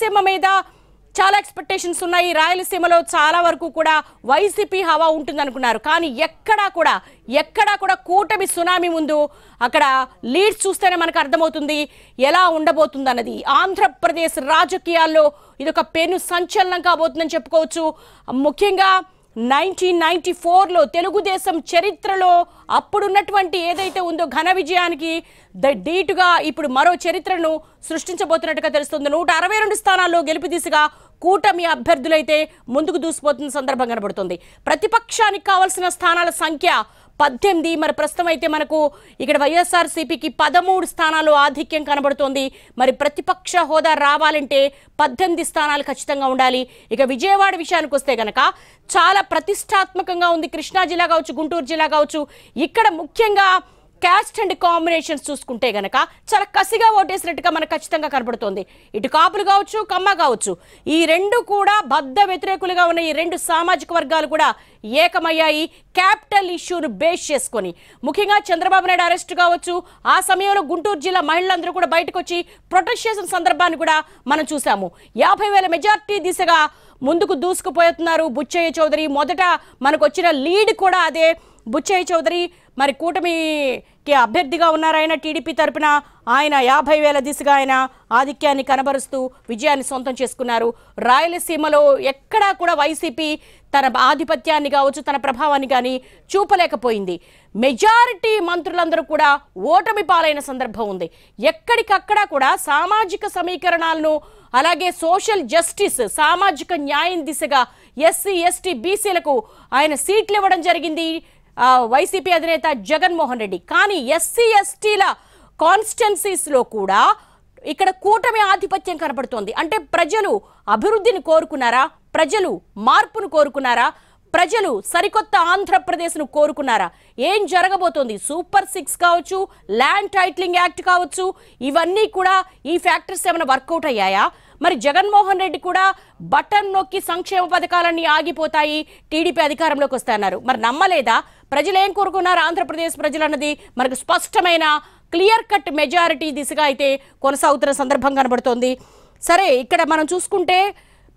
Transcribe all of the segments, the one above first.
రాయలసీమ మీద చాలా ఎక్స్పెక్టేషన్స్ ఉన్నాయి. రాయలసీమలో చాలా వరకు కూడా వైసీపీ హవా ఉంటుంది అనుకున్నారు. కానీ ఎక్కడా కూడా కూటమి సునామీ ముందు అక్కడ లీడ్స్ చూస్తేనే మనకు అర్థమవుతుంది ఎలా ఉండబోతుంది అన్నది. ఆంధ్రప్రదేశ్ రాజకీయాల్లో ఇదొక పెను సంచలనం కాబోతుందని చెప్పుకోవచ్చు. ముఖ్యంగా 1994లో తెలుగుదేశం చరిత్రలో అప్పుడున్నటువంటి ఏదైతే ఉందో ఘన విజయానికి ధీటుగా ఇప్పుడు మరో చరిత్రను సృష్టించబోతున్నట్టుగా తెలుస్తుంది. 162 స్థానాల్లో గెలుపు దిశగా కూటమి అభ్యర్థులైతే ముందుకు దూసిపోతున్న సందర్భం కనబడుతుంది. ప్రతిపక్షానికి కావాల్సిన స్థానాల సంఖ్య 18. మరి ప్రస్తుతం అయితే మనకు ఇక్కడ వైఎస్ఆర్సీపీకి 13 స్థానాలు ఆధిక్యం కనబడుతోంది. మరి ప్రతిపక్ష హోదా రావాలంటే 18 స్థానాలు ఖచ్చితంగా ఉండాలి. ఇక విజయవాడ విషయానికి వస్తే గనక చాలా ప్రతిష్టాత్మకంగా ఉంది. కృష్ణా జిల్లా కావచ్చు, గుంటూరు జిల్లా కావచ్చు, ఇక్కడ ముఖ్యంగా క్యాస్ట్ అండ్ కాంబినేషన్స్ చూసుకుంటే గనక చాలా కసిగా ఓటేసినట్టుగా మనకు ఖచ్చితంగా కనబడుతోంది. ఇటు కాపులు కావచ్చు, కమ్మ కావచ్చు, ఈ రెండు కూడా బద్ద వ్యతిరేకులుగా ఉన్న ఈ రెండు సామాజిక వర్గాలు కూడా ఏకమయ్యాయి క్యాపిటల్ ఇష్యూను బేస్ చేసుకొని. ముఖ్యంగా చంద్రబాబు నాయుడు అరెస్ట్ కావచ్చు, ఆ సమయంలో గుంటూరు జిల్లా మహిళలందరూ కూడా బయటకు వచ్చి ప్రొటెస్ట్ చేసిన సందర్భాన్ని కూడా మనం చూసాము. 50,000 మెజార్టీ దిశగా ముందుకు దూసుకుపోతున్నారు బుచ్చయ్య చౌదరి. మొదట మనకు వచ్చిన లీడ్ కూడా అదే. బుచ్చయ్య చౌదరి మరి కూటమికి అభ్యర్థిగా ఉన్నారు. ఆయన టీడీపీ తరపున ఆయన 50,000 దిశగా ఆయన ఆధిక్యాన్ని కనబరుస్తూ విజయాన్ని సొంతం చేసుకున్నారు. రాయలసీమలో ఎక్కడా కూడా వైసీపీ తన ఆధిపత్యాన్ని కావచ్చు, తన ప్రభావాన్ని కానీ చూపలేకపోయింది. మెజారిటీ మంత్రులందరూ కూడా ఓటమి పాలైన సందర్భం ఉంది. ఎక్కడికక్కడ కూడా సామాజిక సమీకరణాలను, అలాగే సోషల్ జస్టిస్, సామాజిక న్యాయం దిశగా ఎస్సీ, ఎస్టీ, బీసీలకు ఆయన సీట్లు ఇవ్వడం జరిగింది వైసీపీ అధినేత జగన్మోహన్ రెడ్డి. కానీ ఎస్సీ, ఎస్టీల కాన్స్టిట్యున్సీస్లో కూడా ఇక్కడ కూటమి ఆధిపత్యం కనపడుతోంది. అంటే ప్రజలు అభివృద్ధిని కోరుకున్నారా? ప్రజలు మార్పును కోరుకున్నారా? ప్రజలు సరికొత్త ఆంధ్రప్రదేశ్ను కోరుకున్నారా? ఏం జరగబోతోంది? సూపర్ 6 కావచ్చు, ల్యాండ్ టైటిలింగ్ యాక్ట్ కావచ్చు, ఇవన్నీ కూడా ఈ ఫ్యాక్టర్స్ ఏమైనా వర్కౌట్ అయ్యాయా? మరి జగన్మోహన్ రెడ్డి కూడా బటన్ నొక్కి సంక్షేమ పథకాలన్నీ ఆగిపోతాయి, టీడీపీ అధికారంలోకి వస్తాయన్నారు. మరి నమ్మలేదా? ప్రజలు ఏం కోరుకున్నారు ఆంధ్రప్రదేశ్ ప్రజలు అన్నది మనకు స్పష్టమైన క్లియర్ కట్ మెజారిటీ దిశగా అయితే కొనసాగుతున్న సందర్భం కనబడుతోంది. సరే, ఇక్కడ మనం చూసుకుంటే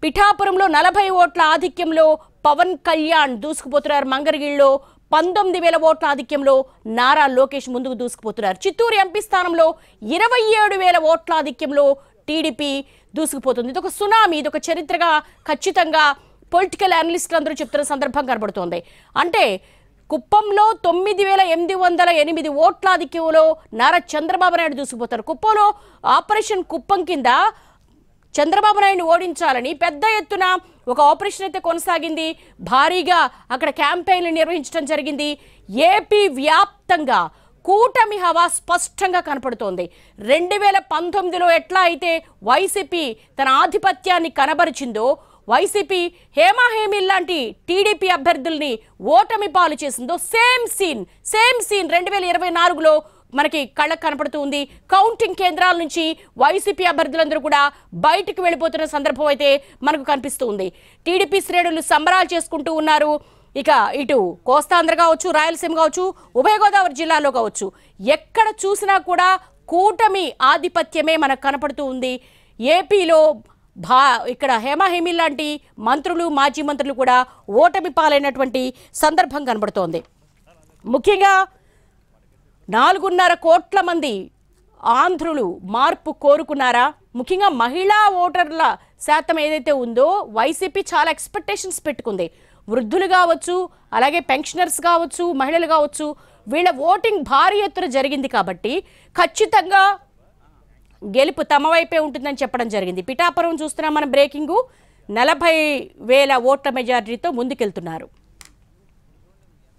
పిఠాపురంలో 40 ఓట్ల ఆధిక్యంలో పవన్ కళ్యాణ్ దూసుకుపోతున్నారు. మంగళగిరిలో 19,000 ఓట్ల ఆధిక్యంలో నారా లోకేష్ ముందుకు దూసుకుపోతున్నారు. చిత్తూరు ఎంపీ స్థానంలో 27,000 ఓట్ల ఆధిక్యంలో టీడీపీ దూసుకుపోతుంది. ఇదొక సునామీ, ఇదొక చరిత్రగా ఖచ్చితంగా పొలిటికల్ అనలిస్టులు అందరూ చెప్తున్న సందర్భం కనబడుతోంది. అంటే కుప్పంలో 9,808 ఓట్ల ఆధిక్యంలో నారా చంద్రబాబు నాయుడు దూసుకుపోతారు. కుప్పంలో ఆపరేషన్ కుప్పం కింద చంద్రబాబు నాయుడిని ఓడించాలని పెద్ద ఎత్తున ఒక ఆపరేషన్ అయితే కొనసాగింది. భారీగా అక్కడ క్యాంపెయిన్లు నిర్వహించడం జరిగింది. ఏపీ వ్యాప్తంగా కూటమి హవా స్పష్టంగా కనపడుతోంది. 2019లో ఎట్లా అయితే వైసీపీ తన ఆధిపత్యాన్ని కనబరిచిందో, వైసీపీ హేమాహేమిల్ లాంటి టీడీపీ అభ్యర్థుల్ని ఓటమి పాలు చేసిందో, సేమ్ సీన్ 2024లో మనకి కళ్ళకు కనపడుతూ ఉంది. కౌంటింగ్ కేంద్రాల నుంచి వైసీపీ అభ్యర్థులందరూ కూడా బయటకు వెళ్ళిపోతున్న సందర్భం అయితే మనకు కనిపిస్తూ ఉంది. టీడీపీ శ్రేణులు సంబరాలు చేసుకుంటూ ఉన్నారు. ఇక ఇటు కోస్తాంధ్ర కావచ్చు, రాయలసీమ కావచ్చు, ఉభయ గోదావరి జిల్లాలో కావచ్చు, ఎక్కడ చూసినా కూడా కూటమి ఆధిపత్యమే మనకు కనపడుతూ ఉంది. ఏపీలో ఇక్కడ హేమాహేమిల్ లాంటి మంత్రులు, మాజీ మంత్రులు కూడా ఓటమి పాలైనటువంటి సందర్భం కనబడుతోంది. ముఖ్యంగా 4.5 కోట్ల మంది ఆంధ్రులు మార్పు కోరుకున్నారా? ముఖ్యంగా మహిళా ఓటర్ల శాతం ఏదైతే ఉందో వైసీపీ చాలా ఎక్స్పెక్టేషన్స్ పెట్టుకుంది. వృద్ధులు కావచ్చు, అలాగే పెన్షనర్స్ కావచ్చు, మహిళలు కావచ్చు, వీళ్ళ ఓటింగ్ భారీ ఎత్తున జరిగింది కాబట్టి ఖచ్చితంగా గెలుపు తమ వైపే ఉంటుందని చెప్పడం జరిగింది. పిఠాపురం చూస్తున్నాం మనం బ్రేకింగ్, 40,000 ఓట్ల మెజారిటీతో ముందుకెళ్తున్నారు.